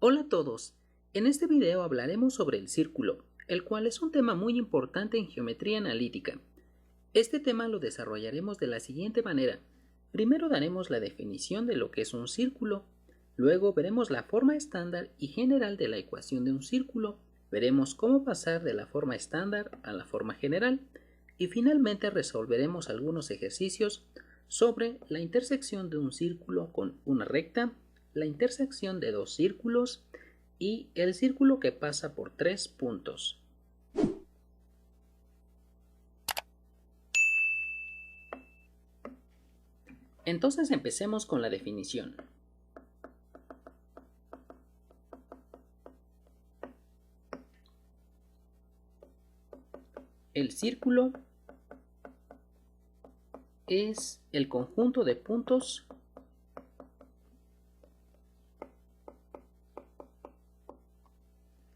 Hola a todos, en este video hablaremos sobre el círculo, el cual es un tema muy importante en geometría analítica. Este tema lo desarrollaremos de la siguiente manera. Primero daremos la definición de lo que es un círculo, luego veremos la forma estándar y general de la ecuación de un círculo, veremos cómo pasar de la forma estándar a la forma general y finalmente resolveremos algunos ejercicios sobre la intersección de un círculo con una recta, la intersección de dos círculos y el círculo que pasa por tres puntos. Entonces empecemos con la definición. El círculo es el conjunto de puntos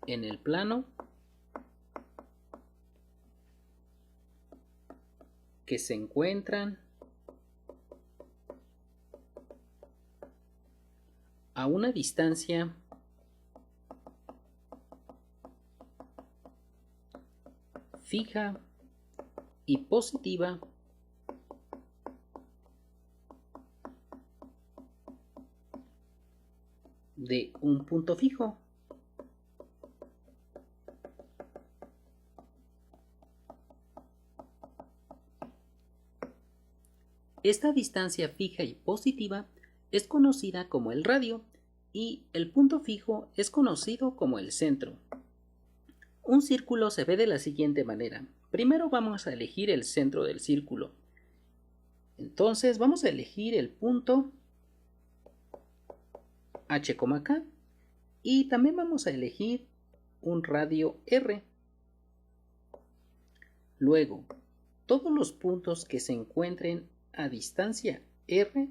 en el plano que se encuentran a una distancia fija y positiva de un punto fijo. Esta distancia fija y positiva es conocida como el radio y el punto fijo es conocido como el centro. Un círculo se ve de la siguiente manera. Primero vamos a elegir el centro del círculo. Entonces vamos a elegir el punto H, K y también vamos a elegir un radio R. Luego, todos los puntos que se encuentren a distancia R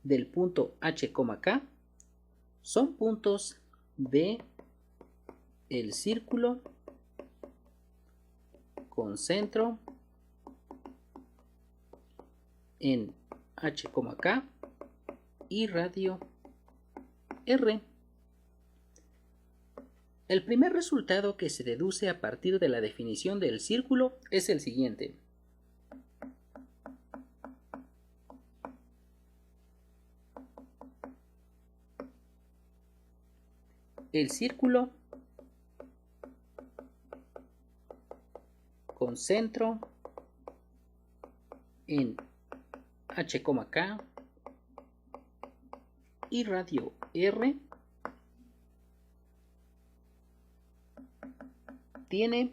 del punto H, K son puntos de el círculo con centro en H, K y radio R. El primer resultado que se deduce a partir de la definición del círculo es el siguiente. El círculo con centro en H, K y radio R tiene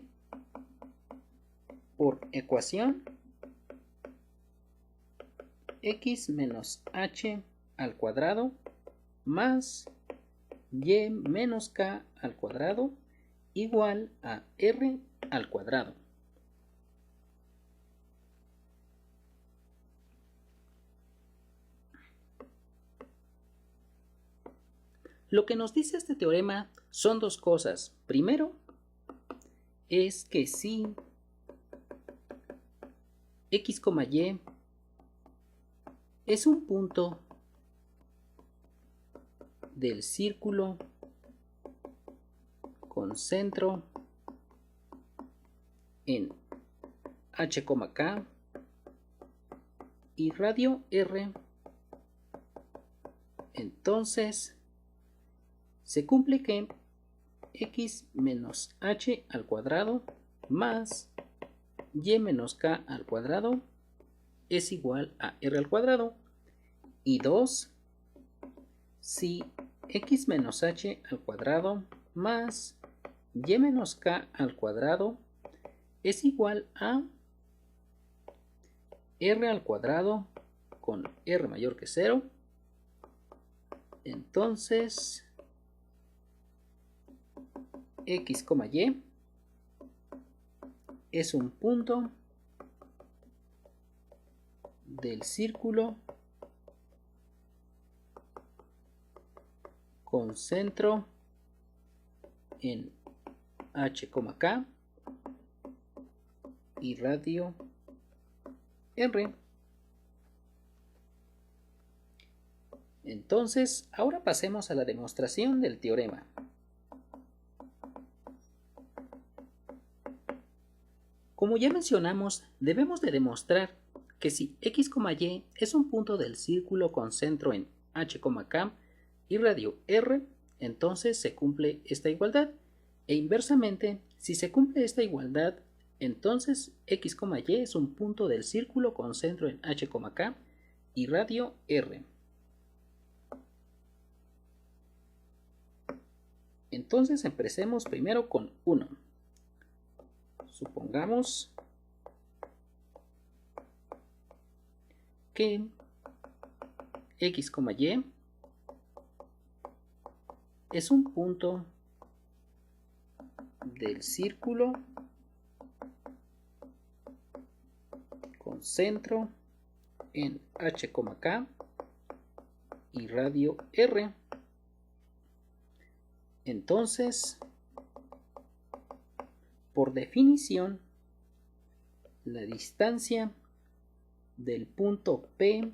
por ecuación x menos h al cuadrado más y menos k al cuadrado igual a r al cuadrado. Lo que nos dice este teorema son dos cosas. Primero, es que si x, y es un punto del círculo con centro en H, K y radio R, entonces se cumple que x menos h al cuadrado más y menos k al cuadrado es igual a r al cuadrado. Y 2, si x menos h al cuadrado más y menos k al cuadrado es igual a r al cuadrado con r mayor que 0, entonces x, y es un punto del círculo con centro en H, K y radio R. Entonces, ahora pasemos a la demostración del teorema. Como ya mencionamos, debemos de demostrar que si x, y es un punto del círculo con centro en h, k y radio r, entonces se cumple esta igualdad. E inversamente, si se cumple esta igualdad, entonces x, y es un punto del círculo con centro en h, k y radio r. Entonces empecemos primero con 1. Supongamos que x, y es un punto del círculo con centro en h, k y radio r. Entonces, por definición, la distancia del punto P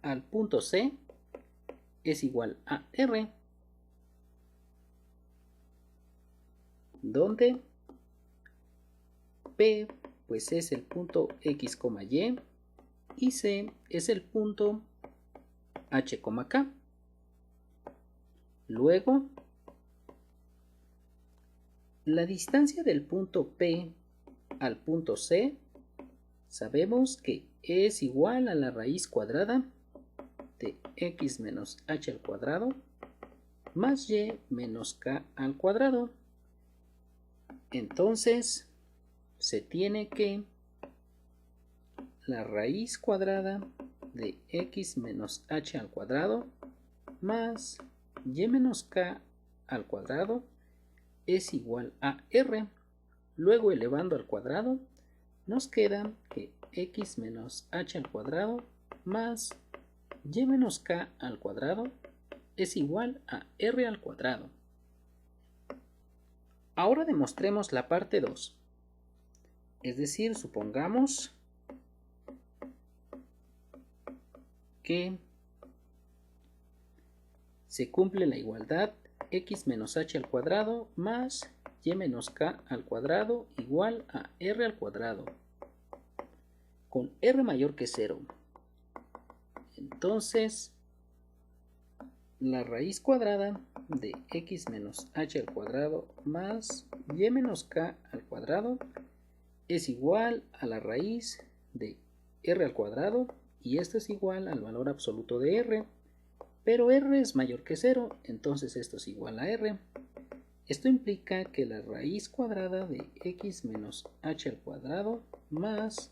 al punto C es igual a R, donde P pues es el punto X, y C es el punto H, K. Luego, la distancia del punto P al punto C sabemos que es igual a la raíz cuadrada de x menos h al cuadrado más y menos k al cuadrado. Entonces, se tiene que la raíz cuadrada de x menos h al cuadrado más y menos k al cuadrado es igual a r. Luego, elevando al cuadrado, nos queda que x menos h al cuadrado más y menos k al cuadrado es igual a r al cuadrado. Ahora demostremos la parte 2. Es decir, supongamos que se cumple la igualdad x menos h al cuadrado más y menos k al cuadrado igual a r al cuadrado, con r mayor que 0. Entonces, la raíz cuadrada de x menos h al cuadrado más y menos k al cuadrado es igual a la raíz de r al cuadrado, y esto es igual al valor absoluto de r, pero r es mayor que 0, entonces esto es igual a r. Esto implica que la raíz cuadrada de x menos h al cuadrado más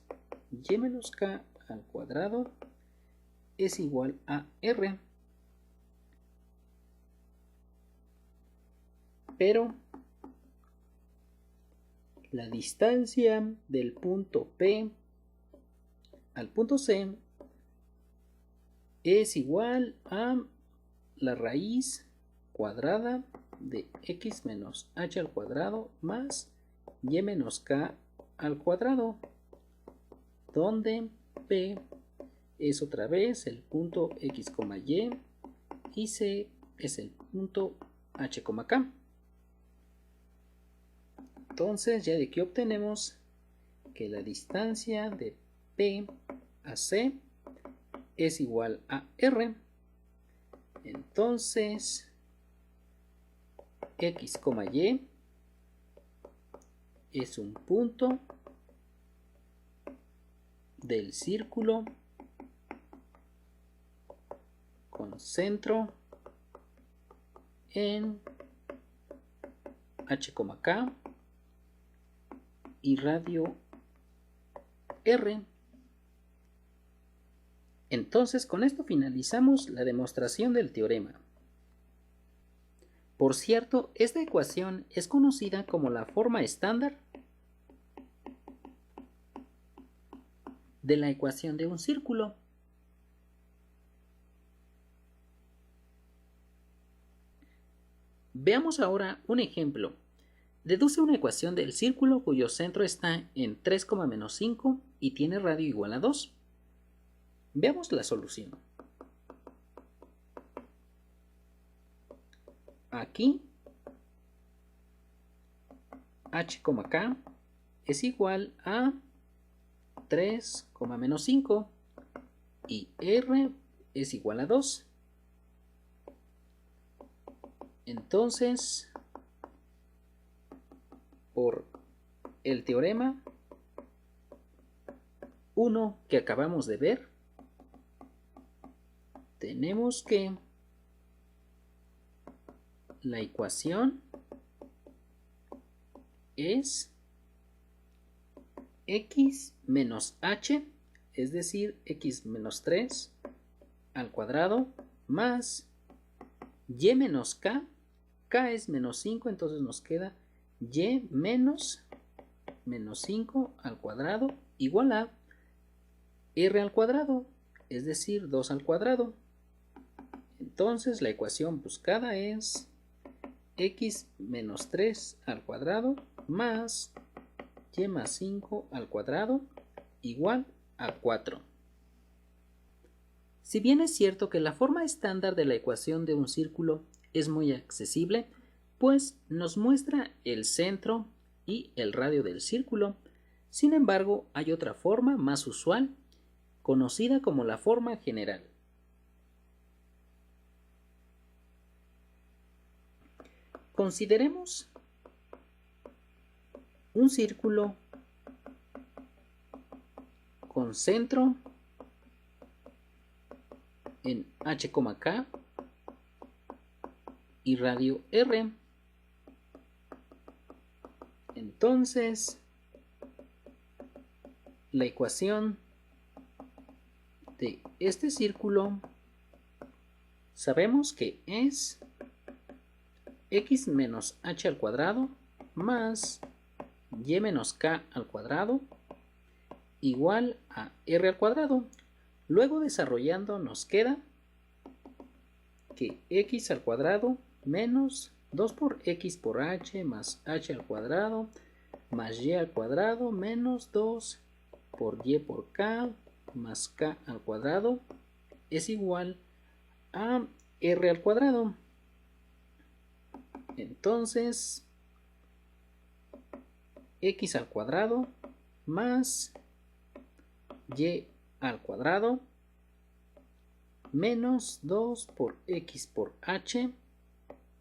y menos k al cuadrado es igual a r. Pero la distancia del punto P al punto C es igual a la raíz cuadrada de x menos h al cuadrado más y menos k al cuadrado, donde P es otra vez el punto x, y C es el punto h, k. Entonces, ya de aquí obtenemos que la distancia de P a C es igual a R. Entonces, x, y es un punto del círculo con centro en h, k y radio r. Entonces, con esto finalizamos la demostración del teorema. Por cierto, esta ecuación es conocida como la forma estándar de la ecuación de un círculo. Veamos ahora un ejemplo. Deduce una ecuación del círculo cuyo centro está en 3,-5 y tiene radio igual a 2. Veamos la solución. aquí h, k es igual a 3, menos 5 y r es igual a 2. Entonces, por el teorema 1 que acabamos de ver, tenemos que la ecuación es x menos h, es decir, x menos 3 al cuadrado, más y menos k es menos 5, entonces nos queda y menos 5 al cuadrado igual a r al cuadrado, es decir, 2 al cuadrado. Entonces la ecuación buscada es x menos 3 al cuadrado más y más 5 al cuadrado igual a 4. Si bien es cierto que la forma estándar de la ecuación de un círculo es muy accesible, pues nos muestra el centro y el radio del círculo, sin embargo hay otra forma más usual, conocida como la forma general. Consideremos un círculo con centro en h, k y radio r. Entonces, la ecuación de este círculo sabemos que es x menos h al cuadrado más y menos k al cuadrado igual a r al cuadrado. Luego desarrollando nos queda que x al cuadrado menos 2 por x por h más h al cuadrado más y al cuadrado menos 2 por y por k más k al cuadrado es igual a r al cuadrado. Entonces, x al cuadrado más y al cuadrado menos 2 por x por h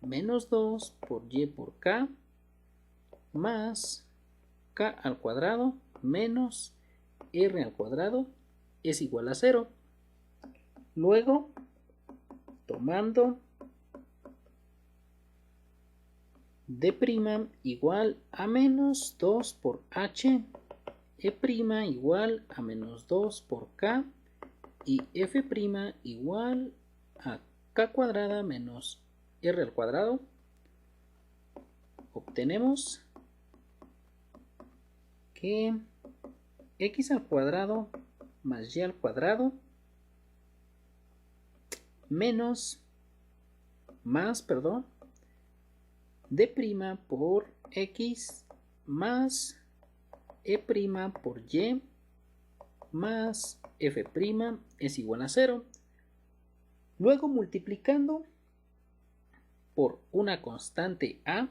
menos 2 por y por k más k al cuadrado menos r al cuadrado es igual a 0. Luego, tomando d' igual a menos 2 por h, e' igual a menos 2 por k y f' igual a k cuadrada menos r al cuadrado, obtenemos que x al cuadrado más y al cuadrado menos d' por x más e' por y más f' es igual a 0. Luego, multiplicando por una constante a,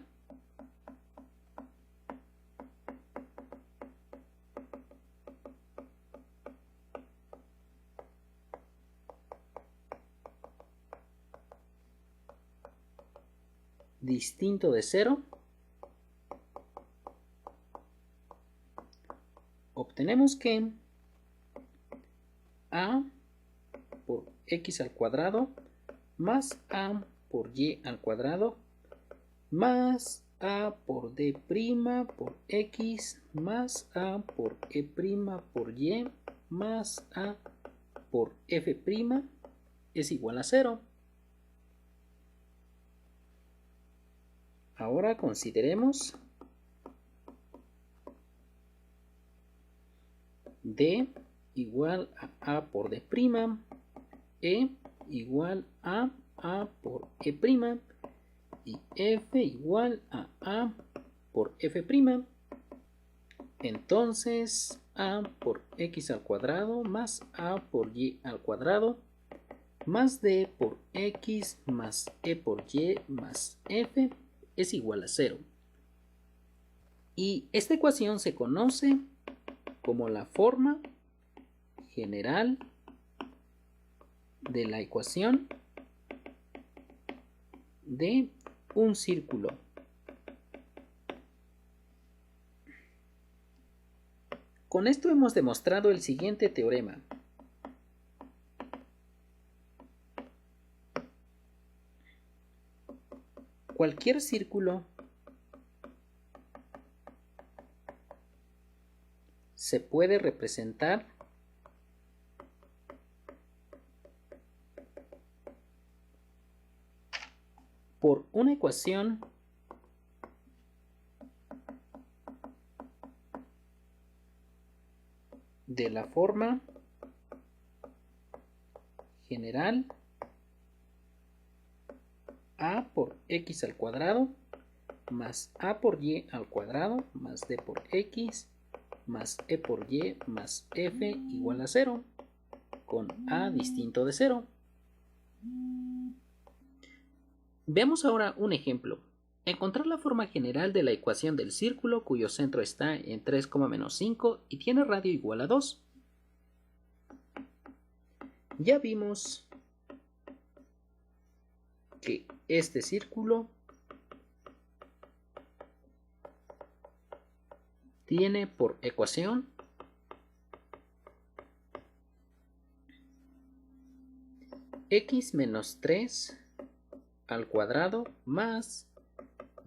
distinto de 0, obtenemos que a por x al cuadrado más a por y al cuadrado más a por d' por x más a por e' por y más a por f' es igual a 0. Ahora consideremos d igual a por d', e igual a por e' y f igual a por f'. Entonces a por x al cuadrado más a por y al cuadrado más d por x más e por y más f es igual a 0. Y esta ecuación se conoce como la forma general de la ecuación de un círculo. Con esto hemos demostrado el siguiente teorema. Cualquier círculo se puede representar por una ecuación de la forma general a por x al cuadrado más a por y al cuadrado más d por x más e por y más f igual a 0, con a distinto de 0. Veamos ahora un ejemplo. Encontrar la forma general de la ecuación del círculo cuyo centro está en 3, menos 5 y tiene radio igual a 2. Ya vimos que este círculo tiene por ecuación x menos 3 al cuadrado más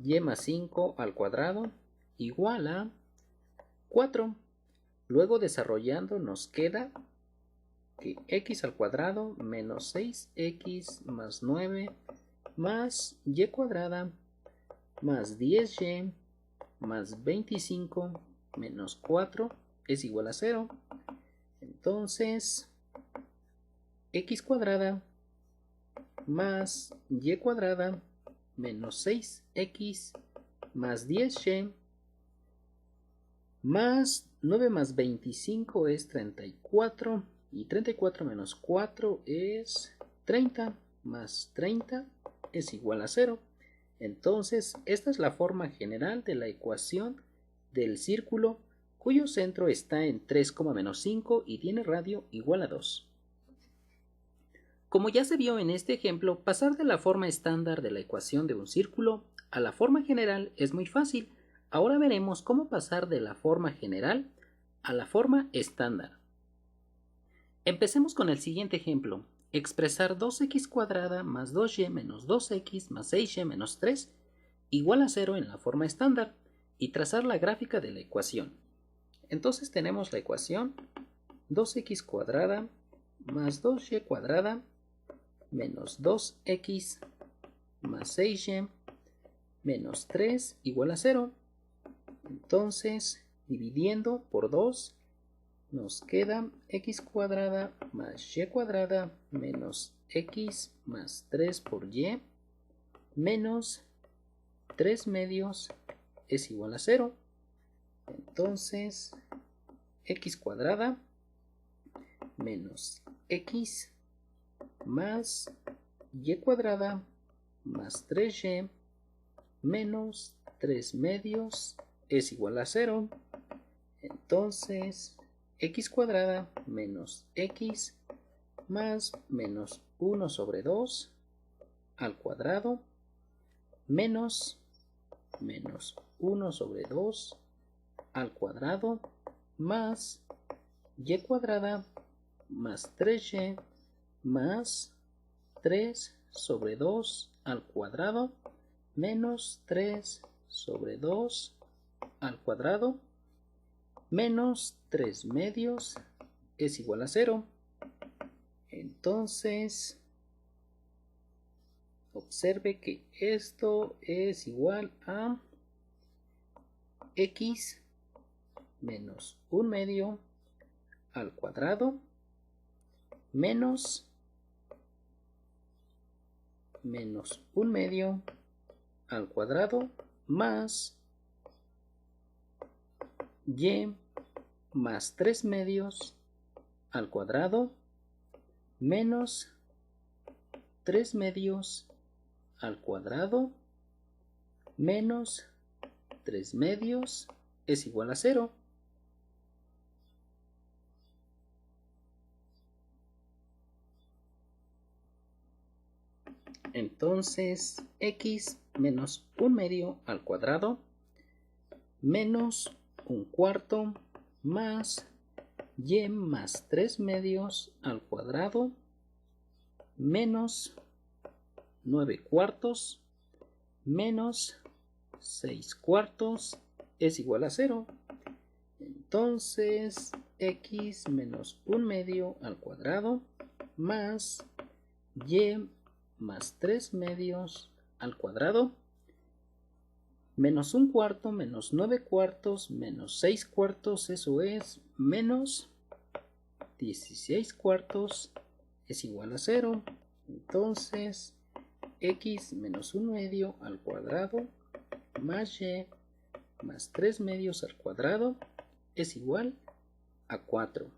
y más 5 al cuadrado igual a 4. Luego desarrollando nos queda que x al cuadrado menos 6x más 9 más y cuadrada más 10y más 25 menos 4 es igual a 0. Entonces, x cuadrada más y cuadrada menos 6x más 10y más 9 más 25 es 34 y 34 menos 4 es 30 más 30 es igual a 0. Entonces, esta es la forma general de la ecuación del círculo cuyo centro está en 3, menos 5 y tiene radio igual a 2. Como ya se vio en este ejemplo, pasar de la forma estándar de la ecuación de un círculo a la forma general es muy fácil. Ahora veremos cómo pasar de la forma general a la forma estándar. Empecemos con el siguiente ejemplo. Expresar 2x cuadrada más 2y menos 2x más 6y menos 3 igual a 0 en la forma estándar y trazar la gráfica de la ecuación. Entonces tenemos la ecuación 2x cuadrada más 2y cuadrada menos 2x más 6y menos 3 igual a 0. Entonces, dividiendo por 2, nos queda x cuadrada más y cuadrada menos x más 3 por y menos 3 medios es igual a 0. Entonces, x cuadrada menos x más y cuadrada más 3y menos 3 medios es igual a 0. Entonces, x cuadrada menos x más menos 1 sobre 2 al cuadrado menos 1 sobre 2 al cuadrado más y cuadrada más 3y más 3 sobre 2 al cuadrado menos 3 sobre 2 al cuadrado menos 3 medios es igual a 0. Entonces, observe que esto es igual a x menos 1 medio al cuadrado menos 1 medio al cuadrado más y más 3 medios al cuadrado menos 3 medios al cuadrado menos 3 medios es igual a 0. Entonces, x menos 1 medio al cuadrado menos 1/4 más y más 3 medios al cuadrado menos 9/4 menos 6/4 es igual a 0. Entonces, x menos 1 medio al cuadrado más y más 3 medios al cuadrado menos 1/4 menos 9/4 menos 6/4, eso es menos 16/4 es igual a 0. Entonces, x menos 1 medio al cuadrado más y más 3 medios al cuadrado es igual a 4.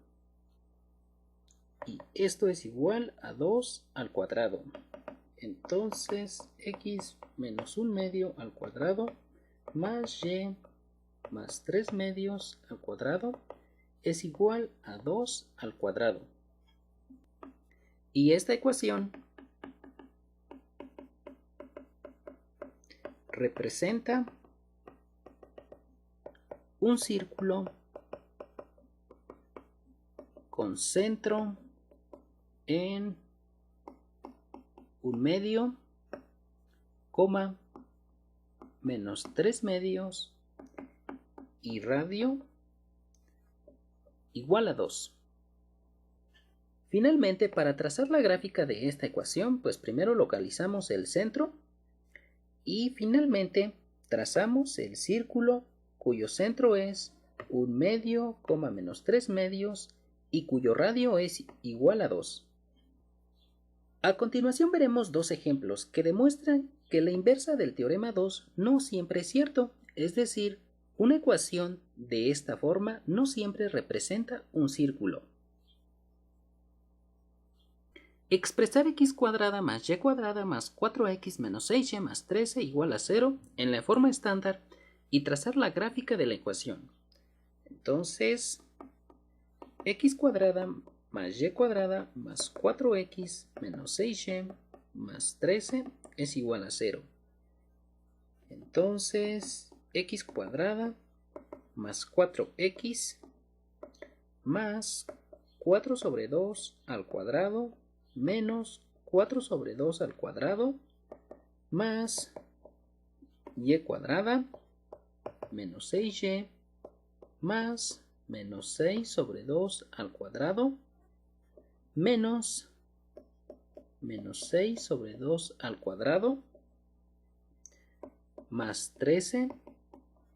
Y esto es igual a 2 al cuadrado. Entonces, x menos 1 medio al cuadrado más y más 3 medios al cuadrado es igual a 2 al cuadrado. Y esta ecuación representa un círculo con centro en 1 medio, coma, menos 3 medios y radio igual a 2. Finalmente, para trazar la gráfica de esta ecuación, pues primero localizamos el centro y finalmente trazamos el círculo cuyo centro es 1 medio, coma, menos 3 medios y cuyo radio es igual a 2. A continuación veremos dos ejemplos que demuestran que la inversa del teorema 2 no siempre es cierto, es decir, una ecuación de esta forma no siempre representa un círculo. Expresar x cuadrada más y cuadrada más 4x menos 6y más 13 igual a 0 en la forma estándar y trazar la gráfica de la ecuación. Entonces, x cuadrada más y cuadrada más 4x menos 6y más 13 es igual a 0. Entonces, x cuadrada más 4x más 4 sobre 2 al cuadrado menos 4 sobre 2 al cuadrado más y cuadrada menos 6y más menos 6 sobre 2 al cuadrado menos 6 sobre 2 al cuadrado más 13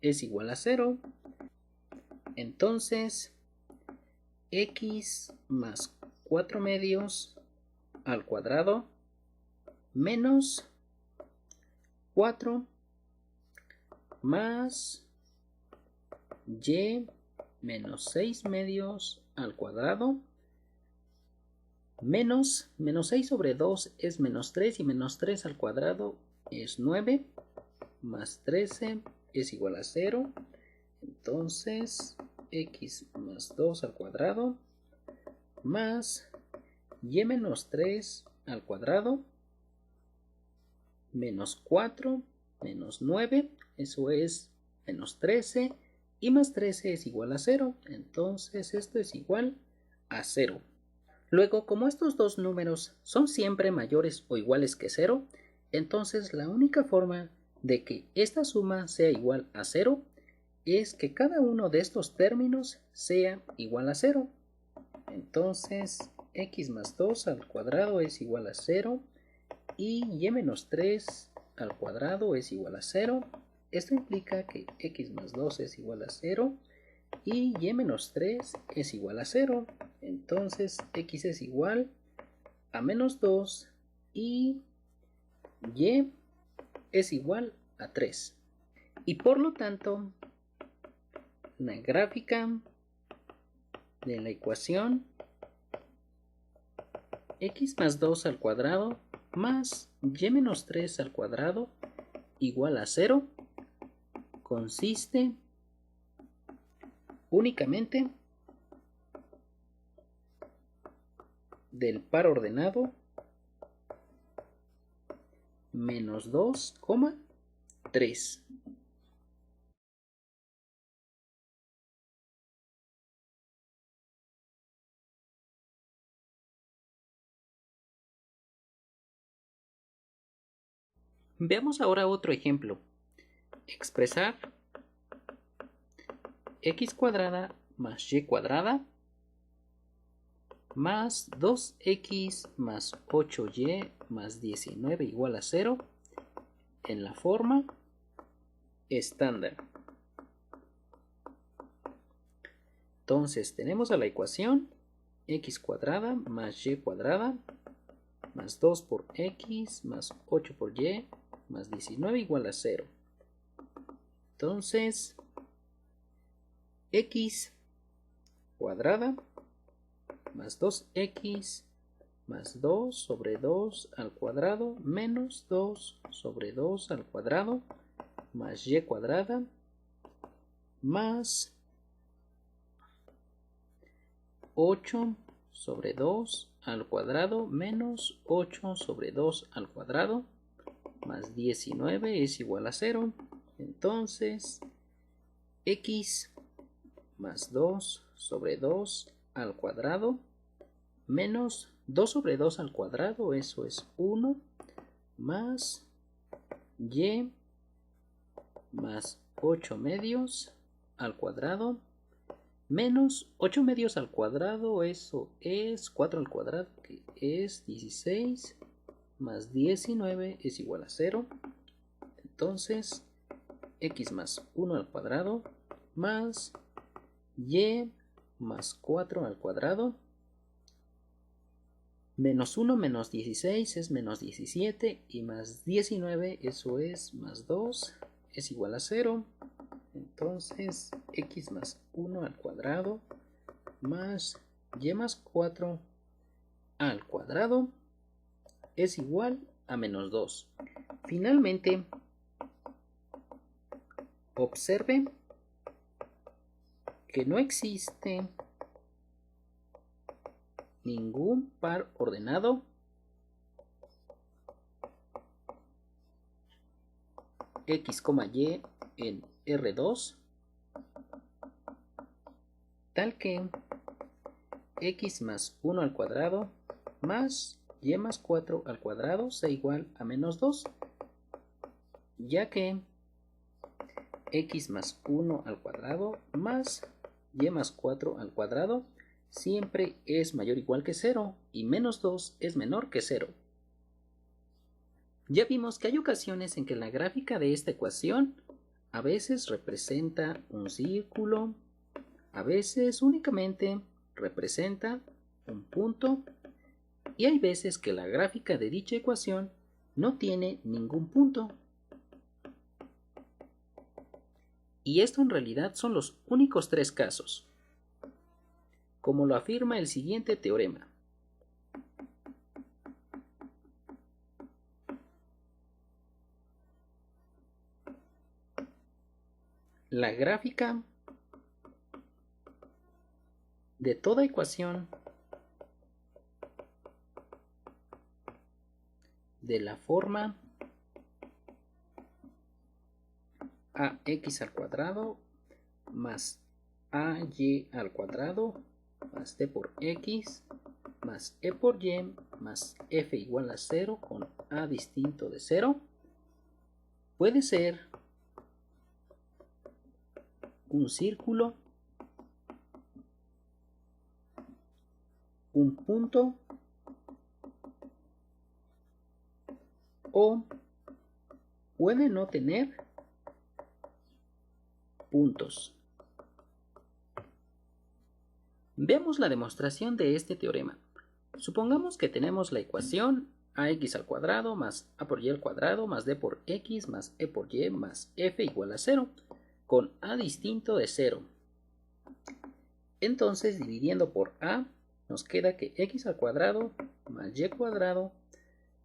es igual a 0. Entonces, x más 4 medios al cuadrado menos 4 más y menos 6 medios al cuadrado menos 6 sobre 2 es menos 3 y menos 3 al cuadrado es 9 más 13 es igual a 0. Entonces, x más 2 al cuadrado más y menos 3 al cuadrado menos 4 menos 9, eso es menos 13 y más 13 es igual a 0. Entonces esto es igual a 0. Luego, como estos dos números son siempre mayores o iguales que 0, entonces la única forma de que esta suma sea igual a 0 es que cada uno de estos términos sea igual a 0. Entonces, x más 2 al cuadrado es igual a 0 y y menos 3 al cuadrado es igual a 0. Esto implica que x más 2 es igual a 0 y y menos 3 es igual a 0. Entonces, x es igual a menos 2 y es igual a 3. Y por lo tanto, la gráfica de la ecuación x más 2 al cuadrado más y menos 3 al cuadrado igual a 0 consiste únicamente del par ordenado menos 2,3. Veamos ahora otro ejemplo. Expresar x cuadrada más y cuadrada más 2x más 8y más 19 igual a 0 en la forma estándar. Entonces tenemos a la ecuación x cuadrada más y cuadrada más 2 por x más 8 por y más 19 igual a 0. Entonces x cuadrada más 2x más 2 sobre 2 al cuadrado menos 2 sobre 2 al cuadrado más y cuadrada más 8 sobre 2 al cuadrado menos 8 sobre 2 al cuadrado más 19 es igual a 0. Entonces x más 2 sobre 2 al cuadrado menos 2 sobre 2 al cuadrado, eso es 1, más y más 8 medios al cuadrado menos 8 medios al cuadrado, eso es 4 al cuadrado, que es 16, más 19 es igual a 0. Entonces x más 1 al cuadrado más y más 4 al cuadrado menos 1 menos 16 es menos 17 y más 19, eso es más 2, es igual a 0. Entonces x más 1 al cuadrado más y más 4 al cuadrado es igual a menos 2. Finalmente, observe que no existe ningún par ordenado x, y en R2 tal que x más 1 al cuadrado más y más 4 al cuadrado sea igual a menos 2, ya que x más 1 al cuadrado más y más 4 al cuadrado siempre es mayor o igual que 0 y menos 2 es menor que 0. Ya vimos que hay ocasiones en que la gráfica de esta ecuación a veces representa un círculo, a veces únicamente representa un punto y hay veces que la gráfica de dicha ecuación no tiene ningún punto. Y esto en realidad son los únicos 3 casos, como lo afirma el siguiente teorema. La gráfica de toda ecuación de la forma ax al cuadrado más ay al cuadrado más d por x más e por y más f igual a 0 con a distinto de 0 puede ser un círculo, un punto o puede no tener puntos. Veamos la demostración de este teorema. Supongamos que tenemos la ecuación ax al cuadrado más a por y al cuadrado más d por x más e por y más f igual a 0 con a distinto de 0. Entonces, dividiendo por a, nos queda que x al cuadrado más y cuadrado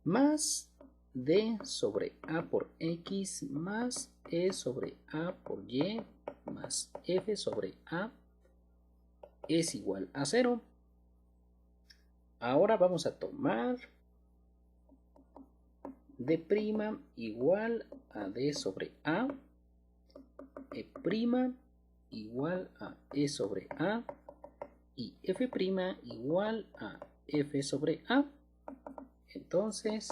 más d sobre a por x más e sobre a por y más f sobre a es igual a 0. Ahora vamos a tomar d' igual a d sobre a, e' igual a e sobre a y f' igual a f sobre a. Entonces,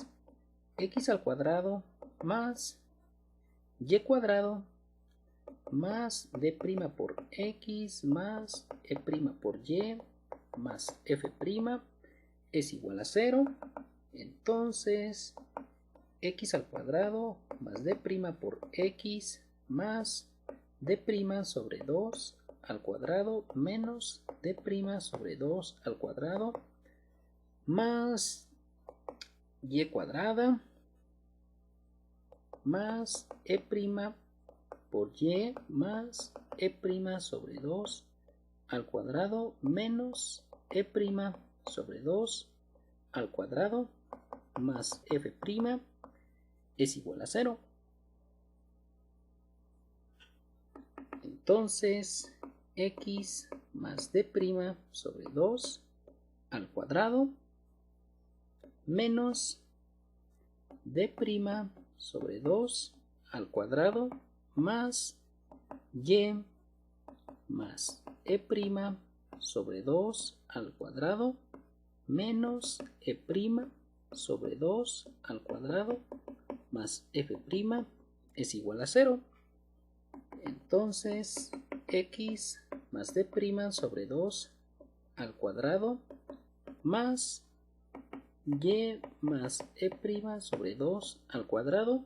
x al cuadrado más y cuadrado más d' por x más e' por y más f' es igual a 0. Entonces, x al cuadrado más d' por x más d' sobre 2 al cuadrado menos d' sobre 2 al cuadrado más y cuadrada más e' por y más e' sobre 2 al cuadrado menos e' sobre 2 al cuadrado más f' es igual a 0. Entonces, x más d' sobre 2 al cuadrado menos d' sobre 2 al cuadrado más y más e' sobre 2 al cuadrado menos e' sobre 2 al cuadrado más f' es igual a 0. Entonces, x más d' sobre 2 al cuadrado más y más e' sobre 2 al cuadrado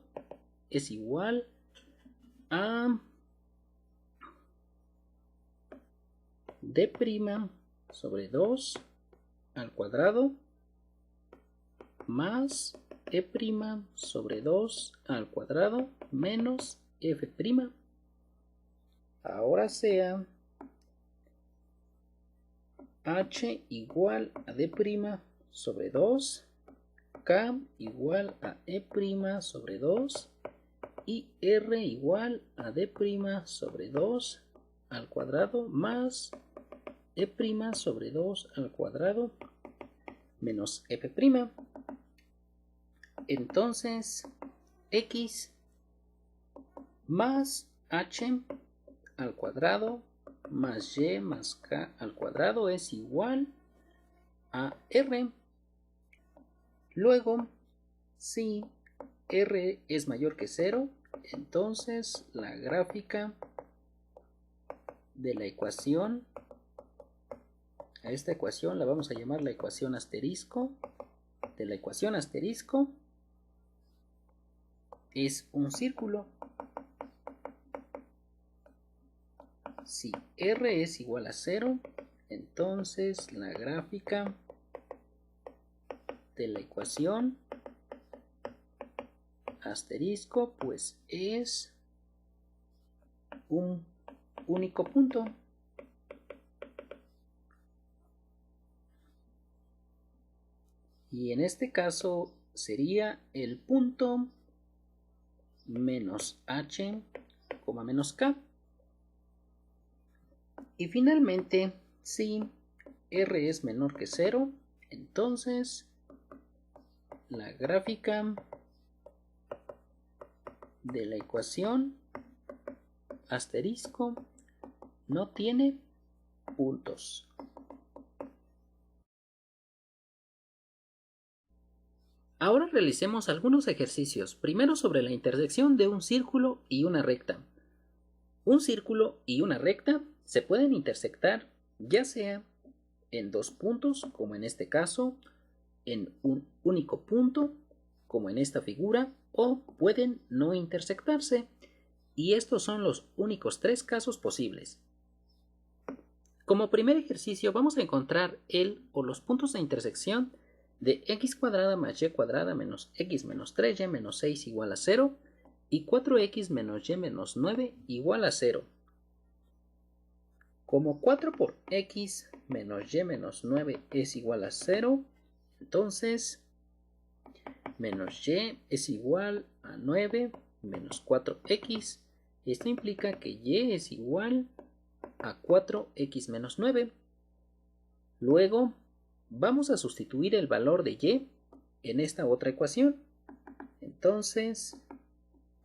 es igual a d' sobre 2 al cuadrado más e' sobre 2 al cuadrado menos f'. Ahora sea h igual a d' sobre 2, k igual a e' sobre 2 y r igual a d' sobre 2 al cuadrado más e' sobre 2 al cuadrado menos f'. Entonces, x más h al cuadrado más y más k al cuadrado es igual a r. Luego, si r es mayor que 0, entonces la gráfica de la ecuación, a esta ecuación la vamos a llamar la ecuación asterisco. De la ecuación asterisco es un círculo. Si r es igual a 0, entonces la gráfica de la ecuación asterisco pues es un único punto. Y en este caso sería el punto menos h, menos k. Y finalmente, si r es menor que 0, entonces la gráfica de la ecuación asterisco no tiene puntos. Ahora realicemos algunos ejercicios, primero sobre la intersección de un círculo y una recta. Un círculo y una recta se pueden intersectar ya sea en dos puntos, como en este caso, en un único punto, como en esta figura, o pueden no intersectarse, y estos son los únicos tres casos posibles. Como primer ejercicio vamos a encontrar el o los puntos de intersección de x cuadrada más y cuadrada menos x menos 3y menos 6 igual a 0 y 4x menos y menos 9 igual a 0. Como 4 por x menos y menos 9 es igual a 0, entonces menos y es igual a 9 menos 4x. Esto implica que y es igual a 4x menos 9. Luego vamos a sustituir el valor de y en esta otra ecuación. Entonces,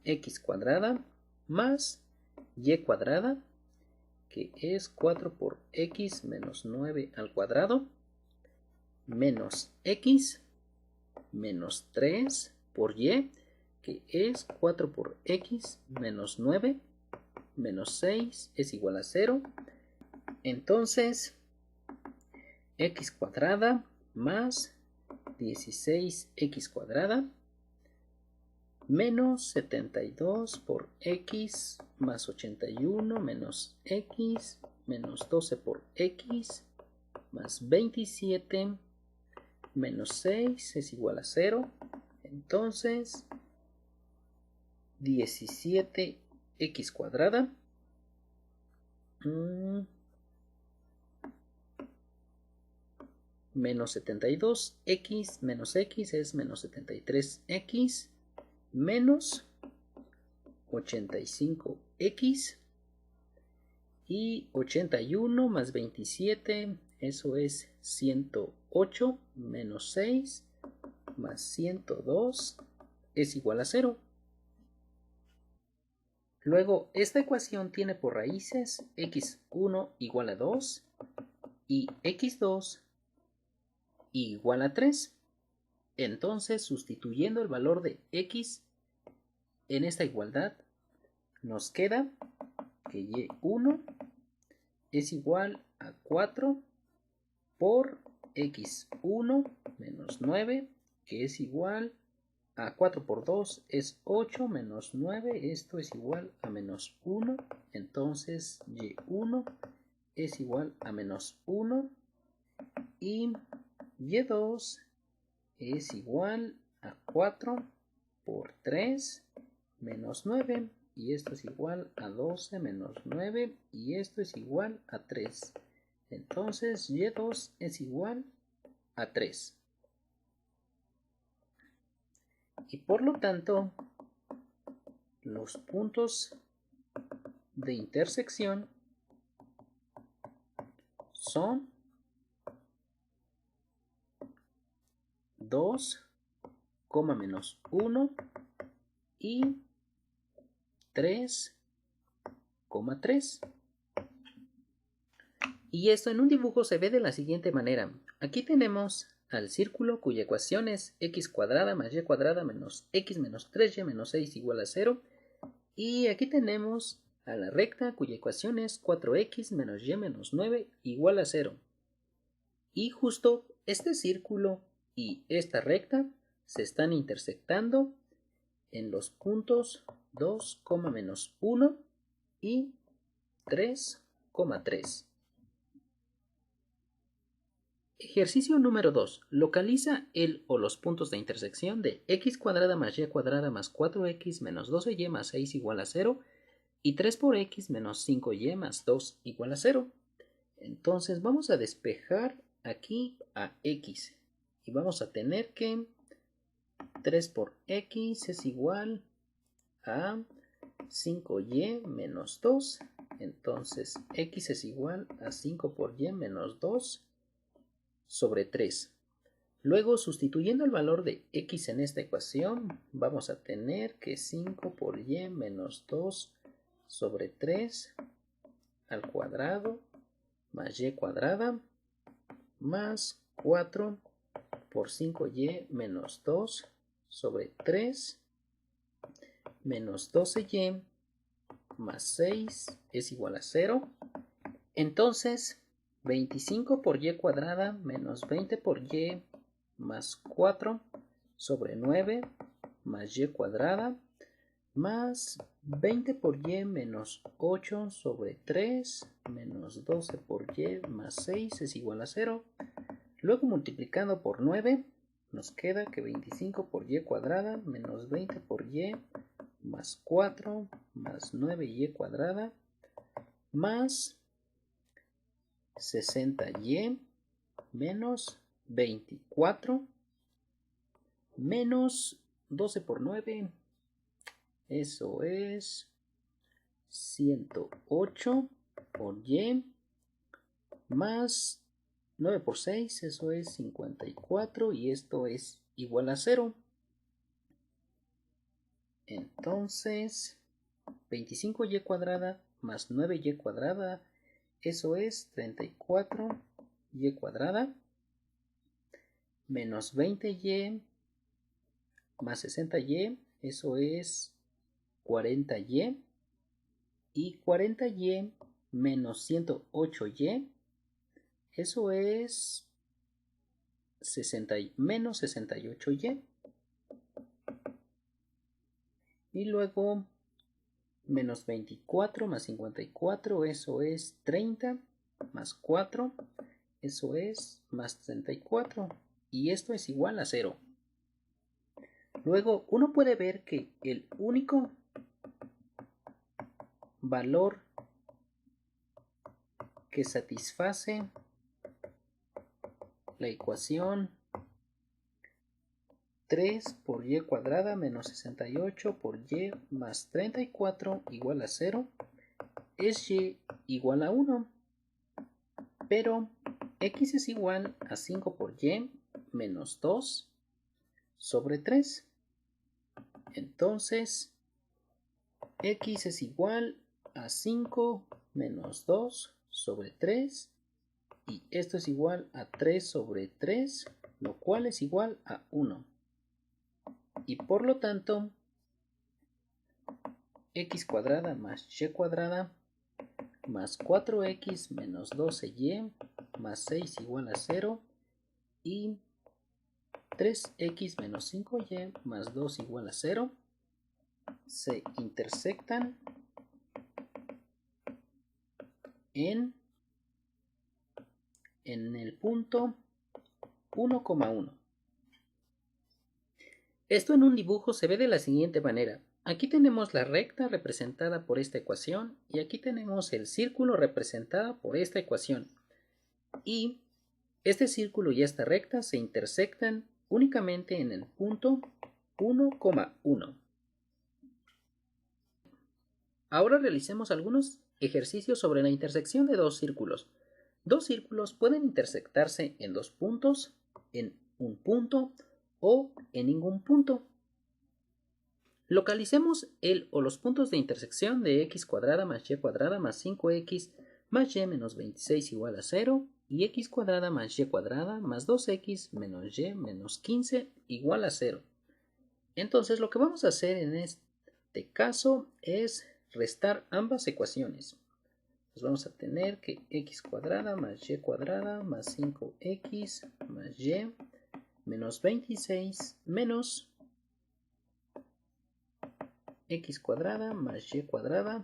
x cuadrada más y cuadrada, que es 4 por x menos 9 al cuadrado, menos x menos 3 por y, que es 4 por x menos 9 menos 6 es igual a 0. Entonces, x cuadrada más 16x cuadrada menos 72 por x más 81 menos x menos 12 por x más 27 menos 6 es igual a 0. Entonces 17x cuadrada menos 72x menos x es menos 73x menos 85x y 81 más 27, eso es 108 menos 6 más 102 es igual a 0. Luego, esta ecuación tiene por raíces x1 igual a 2 y x2 igual a 3. Entonces, sustituyendo el valor de x en esta igualdad, nos queda que y1 es igual a 4 por x1 menos 9, que es igual a 4 por 2 es 8 menos 9, esto es igual a menos 1, entonces y1 es igual a menos 1 y y2 es igual a 4 por 3 menos 9, y esto es igual a 12 menos 9, y esto es igual a 3. Entonces y2 es igual a 3. Y por lo tanto, los puntos de intersección son 2, menos 1 y 3, 3. Y esto en un dibujo se ve de la siguiente manera. Aquí tenemos al círculo cuya ecuación es x cuadrada más y cuadrada menos x menos 3y menos 6 igual a 0. Y aquí tenemos a la recta cuya ecuación es 4x menos y menos 9 igual a 0. Y justo este círculo y esta recta se están intersectando en los puntos 2, menos 1 y 3, 3. Ejercicio número 2. Localiza el o los puntos de intersección de x cuadrada más y cuadrada más 4x menos 12y más 6 igual a 0 y 3 por x menos 5y más 2 igual a 0. Entonces vamos a despejar aquí a x y vamos a tener que 3 por x es igual a 5y menos 2. Entonces x es igual a 5 por y menos 2 sobre 3. Luego, sustituyendo el valor de x en esta ecuación, vamos a tener que 5 por y menos 2 sobre 3 al cuadrado más y cuadrada más 4 por 5y menos 2 sobre 3 menos 12y más 6 es igual a 0. Entonces, 25 por y cuadrada menos 20 por y más 4 sobre 9 más y cuadrada más 20 por y menos 8 sobre 3 menos 12 por y más 6 es igual a 0. Luego multiplicando por 9 nos queda que 25 por y cuadrada menos 20 por y más 4 más 9y cuadrada más 60y menos 24 menos 12 por 9, eso es 108 por y, más 9 por 6, eso es 54, y esto es igual a 0. Entonces, 25y cuadrada más 9y cuadrada, eso es 34y cuadrada, menos 20y más 60y, eso es 40y, y 40y menos 108y, eso es menos 68y. Y luego menos 24 más 54, eso es 30, más 4, eso es más 34, y esto es igual a 0. Luego uno puede ver que el único valor que satisface la ecuación 3 por y cuadrada menos 68 por y más 34 igual a 0 es y igual a 1, pero x es igual a 5 por y menos 2 sobre 3. Entonces, x es igual a 5 menos 2 sobre 3, y esto es igual a 3 sobre 3, lo cual es igual a 1. Y por lo tanto, x cuadrada más y cuadrada más 4x menos 12y más 6 igual a 0, y 3x menos 5y más 2 igual a 0 se intersectan en el punto 1,1. Esto en un dibujo se ve de la siguiente manera. Aquí tenemos la recta representada por esta ecuación, y aquí tenemos el círculo representado por esta ecuación. Y este círculo y esta recta se intersectan únicamente en el punto 1,1. Ahora realicemos algunos ejercicios sobre la intersección de dos círculos. Dos círculos pueden intersectarse en dos puntos, en un punto o en ningún punto. Localicemos el o los puntos de intersección de x cuadrada más y cuadrada más 5x más y menos 26 igual a 0, y x cuadrada más y cuadrada más 2x menos y menos 15 igual a 0. Entonces lo que vamos a hacer en este caso es restar ambas ecuaciones. Pues vamos a tener que x cuadrada más y cuadrada más 5x más y menos 26 menos x cuadrada más y cuadrada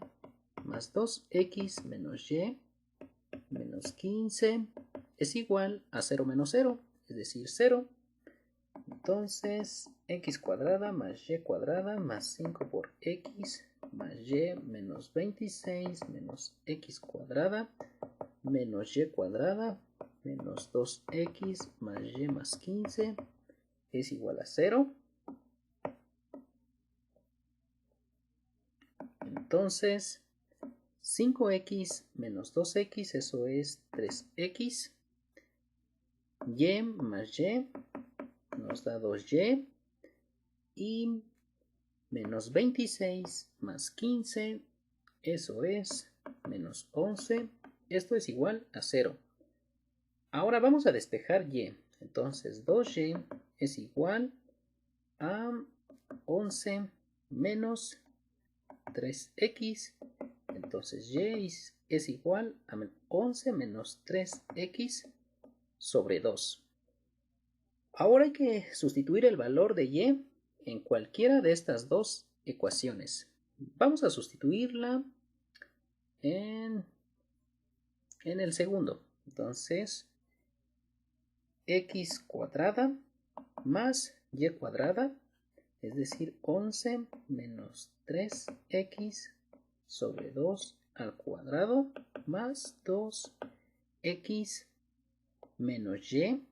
más 2x menos y menos 15 es igual a 0 menos 0, es decir, 0. Entonces, x cuadrada más y cuadrada más 5 por x más y menos 26 menos x cuadrada menos y cuadrada menos 2x más y más 15 es igual a 0. Entonces, 5x menos 2x, eso es 3x. Y más y nos da 2y. Y menos 26 más 15, eso es menos 11. Esto es igual a 0. Ahora vamos a despejar y. Entonces 2y es igual a 11 menos 3x. Entonces y es igual a 11 menos 3x sobre 2. Ahora hay que sustituir el valor de y en cualquiera de estas dos ecuaciones. Vamos a sustituirla en el segundo. Entonces, x cuadrada más y cuadrada, es decir, 11 menos 3x sobre 2 al cuadrado más 2x menos y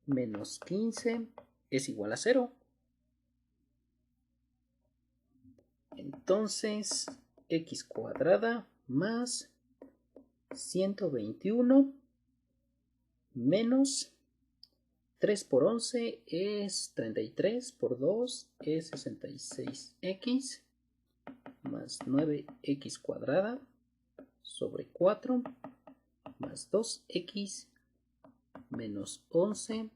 menos 15 es igual a 0. Entonces, x cuadrada más 121 menos 3 por 11 es 33, por 2 es 66x, más 9x cuadrada sobre 4, más 2x, menos 11,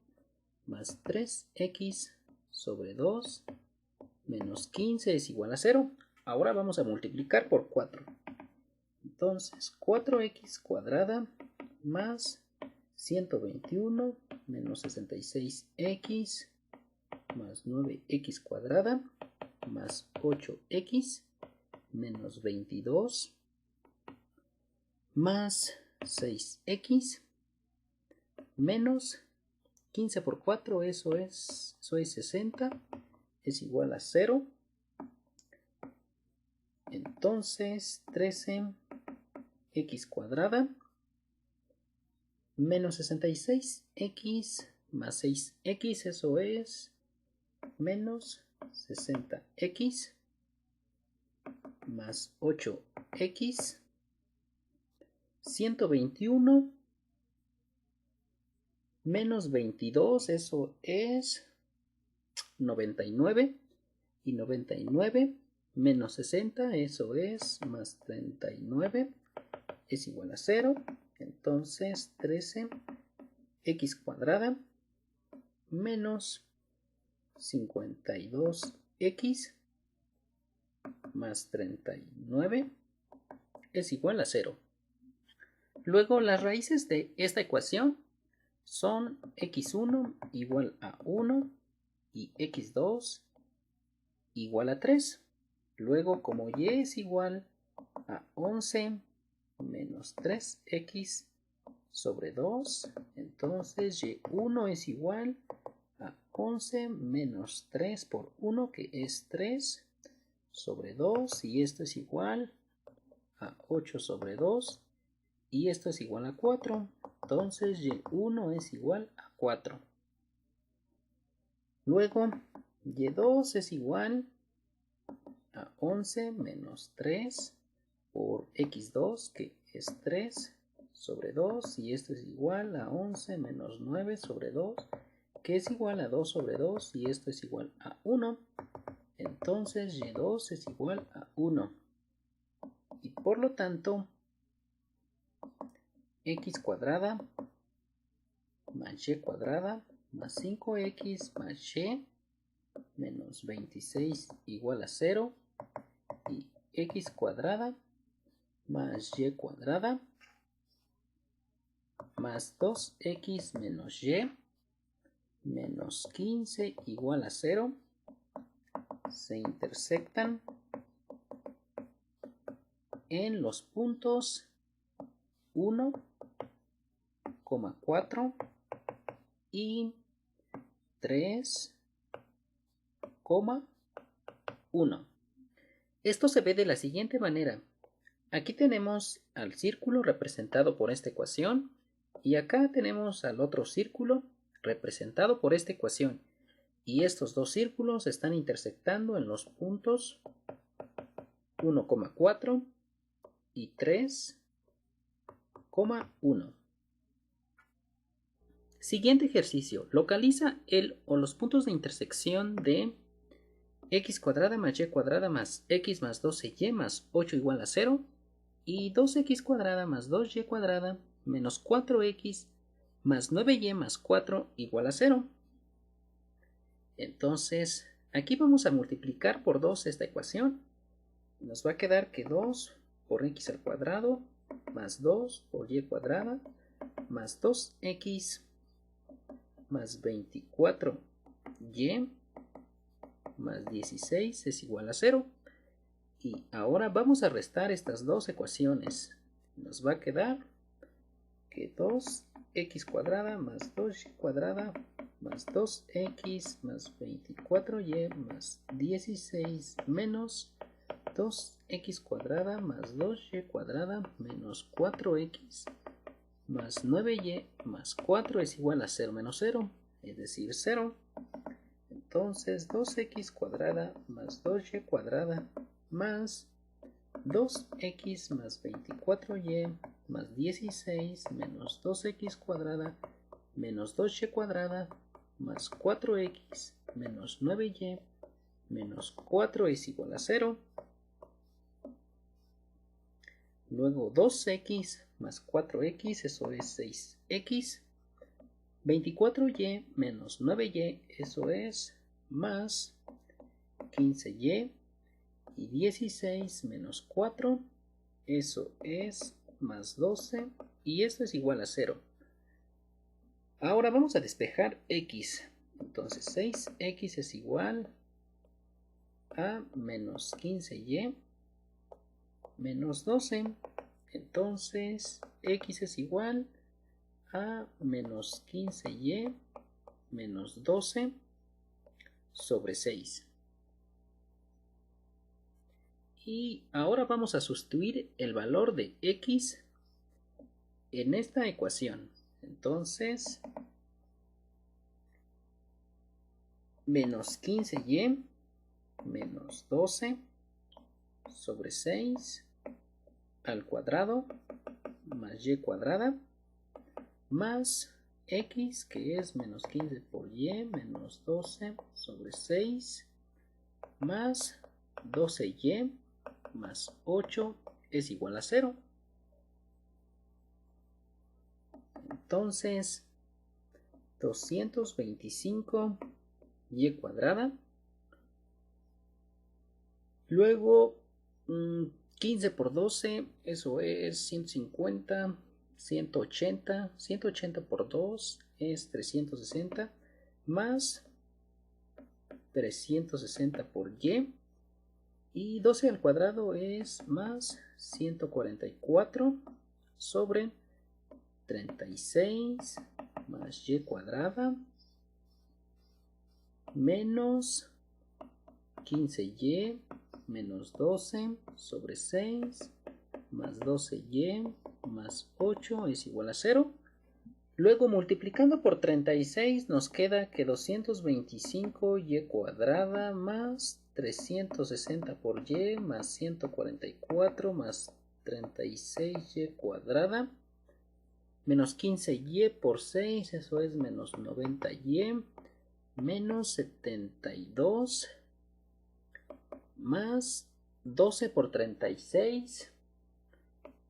más 3x sobre 2, menos 15 es igual a 0. Ahora vamos a multiplicar por 4. Entonces, 4x cuadrada más 121 menos 66x más 9x cuadrada más 8x menos 22 más 6x menos 15 por 4, eso es 60, es igual a 0. Entonces 13x cuadrada menos 66x más 6x, eso es menos 60x más 8x, 121 menos 22, eso es 99, y 99 menos 60, eso es más 39, es igual a 0. Entonces 13x cuadrada menos 52x más 39 es igual a 0. Luego las raíces de esta ecuación son x1 igual a 1 y x2 igual a 3. Luego, como y es igual a 11 menos 3x sobre 2, entonces y1 es igual a 11 menos 3 por 1, que es 3 sobre 2, y esto es igual a 8 sobre 2, y esto es igual a 4. Entonces y1 es igual a 4. Luego y2 es igual a 11 menos 3 por x2, que es 3 sobre 2, y esto es igual a 11 menos 9 sobre 2, que es igual a 2 sobre 2, y esto es igual a 1. Entonces y2 es igual a 1. Y por lo tanto, x cuadrada más y cuadrada más 5x más y menos 26 igual a 0. Y x cuadrada más y cuadrada más 2x menos y menos 15 igual a 0 se intersectan en los puntos 1,4 y 3,1. Esto se ve de la siguiente manera. Aquí tenemos al círculo representado por esta ecuación y acá tenemos al otro círculo representado por esta ecuación. Y estos dos círculos están intersectando en los puntos 1,4 y 3,1. Siguiente ejercicio. Localiza el o los puntos de intersección de x cuadrada más y cuadrada más x más 12y más 8 igual a 0 y 2x cuadrada más 2y cuadrada menos 4x más 9y más 4 igual a 0. Entonces, aquí vamos a multiplicar por 2 esta ecuación. Nos va a quedar que 2 por x al cuadrado más 2 por y cuadrada más 2x más 24y más 16 es igual a 0. Y ahora vamos a restar estas dos ecuaciones. Nos va a quedar que 2x cuadrada más 2y cuadrada más 2x más 24y más 16 menos 2x cuadrada más 2y cuadrada menos 4x más 9y más 4 es igual a 0 menos 0. es decir 0. Entonces 2x cuadrada más 2y cuadrada más 2x más 24y más 16 menos 2x cuadrada menos 2y cuadrada más 4x menos 9y menos 4 es igual a 0. Luego 2x más 4x, eso es 6x. 24y menos 9y, eso es más 15y. Y 16 menos 4, eso es más 12. Y esto es igual a 0. Ahora vamos a despejar x. Entonces 6x es igual a menos 15y menos 12. Entonces x es igual a menos 15y menos 12 sobre 6. Y ahora vamos a sustituir el valor de x en esta ecuación. Entonces, menos 15y menos 12 sobre 6 al cuadrado más y cuadrada más x, que es menos 15 por y menos 12 sobre 6 más 12y más 8 es igual a 0. Entonces 225 y cuadrada, luego 15 por 12, eso es 150, 180, 180 por 2 es 360, más 360 por y 12 al cuadrado es más 144 sobre 36 más y cuadrada menos 15y menos 12 sobre 6 más 12y más 8 es igual a 0. Luego multiplicando por 36 nos queda que 225y cuadrada más 360 por y más 144 más 36y cuadrada menos 15y por 6, eso es menos 90y menos 72 más 12 por 36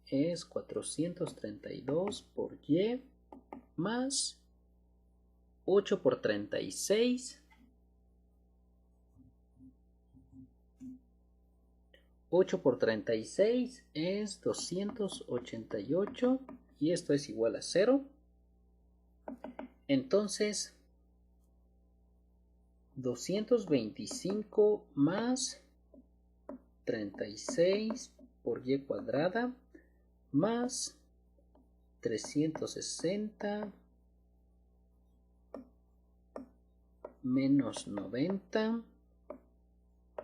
es 432 por y más 8 por 36. 8 por 36 es 288 y esto es igual a 0. Entonces 225 más 36 por y cuadrada más 360 menos 90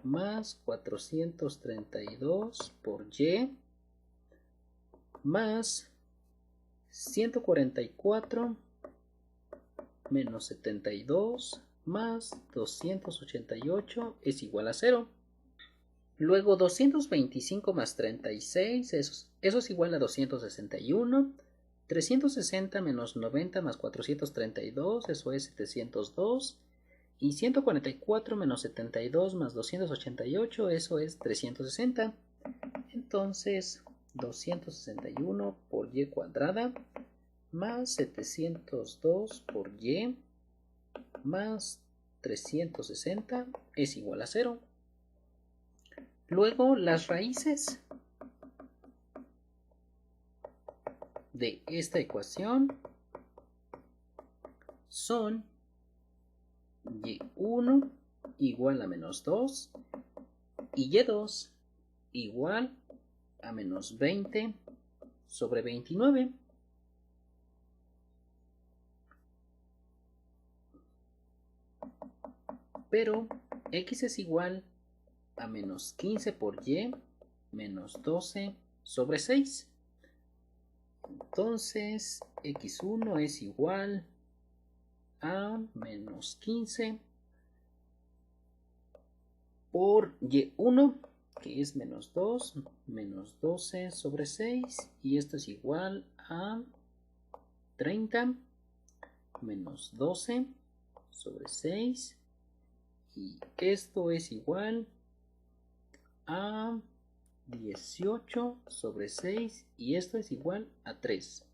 más 432 por y más 144 menos 72 más 288 es igual a 0. Luego 225 más 36, eso es igual a 261. 360 menos 90 más 432, eso es 702. Y 144 menos 72 más 288, eso es 360. Entonces 261 por y cuadrada más 702 por y más 360 es igual a 0. Luego las raíces de esta ecuación son y1 igual a menos 2 y y2 igual a menos 20 sobre 29. Pero x es igual a menos 15 por y menos 12 sobre 6. Entonces x1 es igual a menos 15 por y1, que es menos 2, menos 12 sobre 6, y esto es igual a 30 menos 12 sobre 6, y esto es igual a 18 sobre 6, y esto es igual a 3.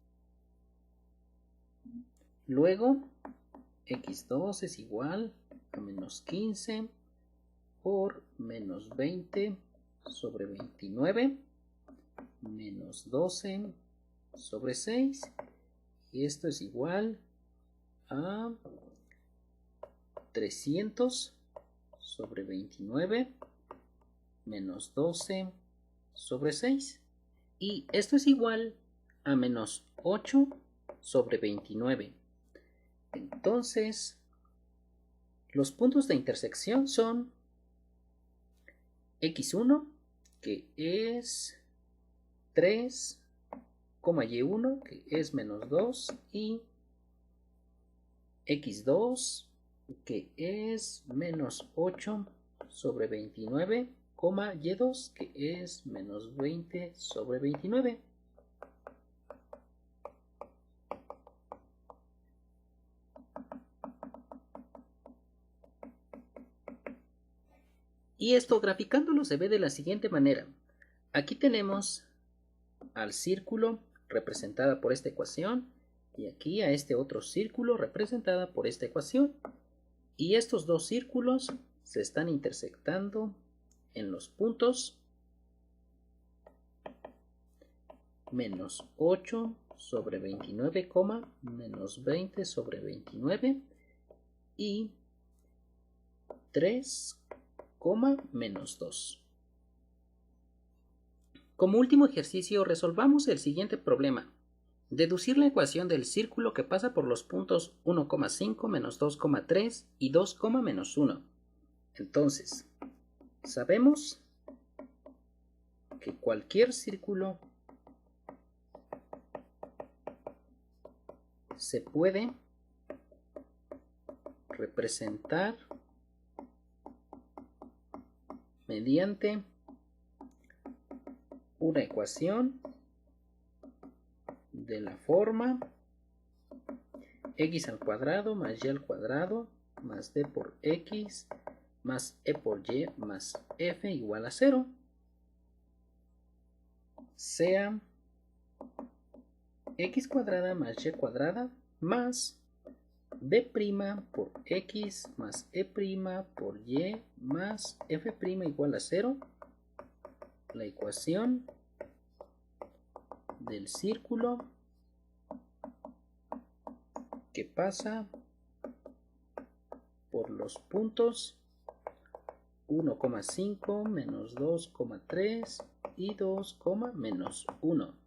Luego, x2 es igual a menos 15 por menos 20 sobre 29, menos 12 sobre 6, y esto es igual a 300 sobre 29, menos 12 sobre 6, y esto es igual a menos 8 sobre 29. Entonces, los puntos de intersección son x1, que es 3, y1, que es menos 2, y x2, que es menos 8 sobre 29, y2, que es menos 20 sobre 29. Y esto graficándolo se ve de la siguiente manera. Aquí tenemos al círculo representada por esta ecuación, y aquí a este otro círculo representada por esta ecuación. Y estos dos círculos se están intersectando en los puntos menos 8 sobre 29, menos 20 sobre 29 y 3, menos 2. Como último ejercicio, resolvamos el siguiente problema. Deducir la ecuación del círculo que pasa por los puntos 1,5, menos 2,3 y 2, menos 1. Entonces, sabemos que cualquier círculo se puede representar mediante una ecuación de la forma x al cuadrado más y al cuadrado más d por x más e por y más f igual a 0, sea x cuadrada más y cuadrada más b' por x más e' por y más f' igual a 0, la ecuación del círculo que pasa por los puntos 1,5, menos 2,3 y 2, menos 1.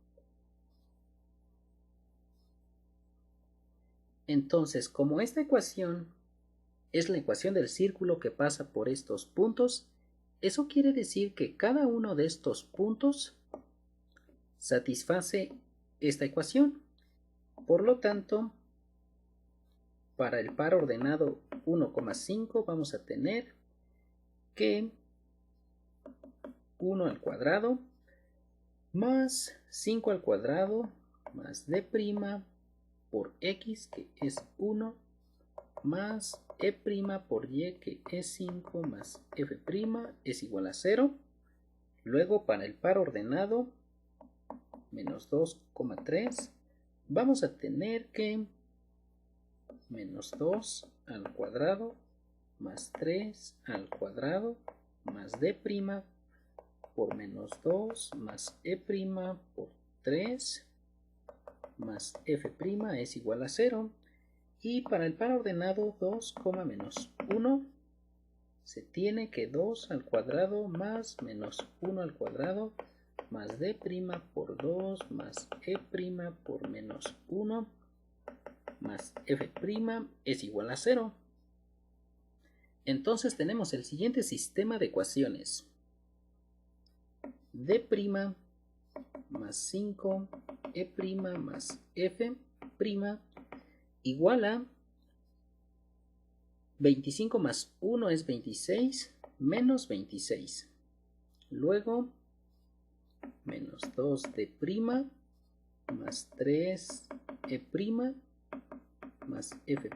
Entonces, como esta ecuación es la ecuación del círculo que pasa por estos puntos, eso quiere decir que cada uno de estos puntos satisface esta ecuación. Por lo tanto, para el par ordenado 1,5 vamos a tener que 1 al cuadrado más 5 al cuadrado más d' por x, que es 1, más e' por y, que es 5, más f' es igual a 0. Luego, para el par ordenado menos 2,3 vamos a tener que menos 2 al cuadrado más 3 al cuadrado más d' por menos 2 más e' por 3 más f' es igual a 0. Y para el par ordenado 2, menos 1 se tiene que 2 al cuadrado más menos 1 al cuadrado más d' por 2 más e' por menos 1 más f' es igual a 0. Entonces tenemos el siguiente sistema de ecuaciones. d' más 5, e' más f' igual a 25 más 1 es 26, menos 26. Luego, menos 2d' más 3e' más f'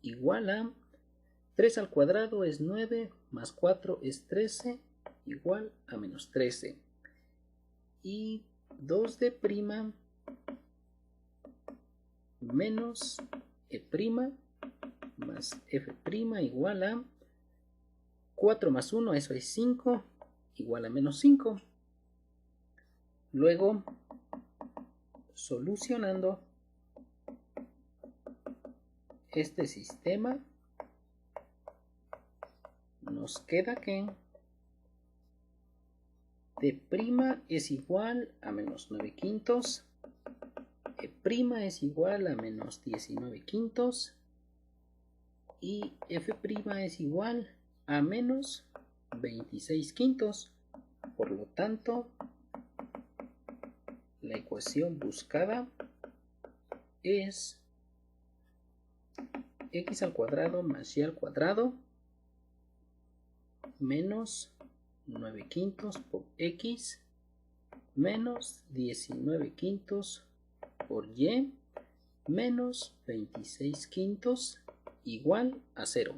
igual a 3 al cuadrado es 9, más 4 es 13, igual a menos 13. Y 2d' menos e' más f' igual a 4 más 1, eso es 5, igual a menos 5. Luego, solucionando este sistema, nos queda que d' es igual a menos 9 quintos, e' es igual a menos 19 quintos y f' es igual a menos 26 quintos. Por lo tanto, la ecuación buscada es x al cuadrado más y al cuadrado menos 9 quintos por x menos 19 quintos por y menos 26 quintos igual a 0.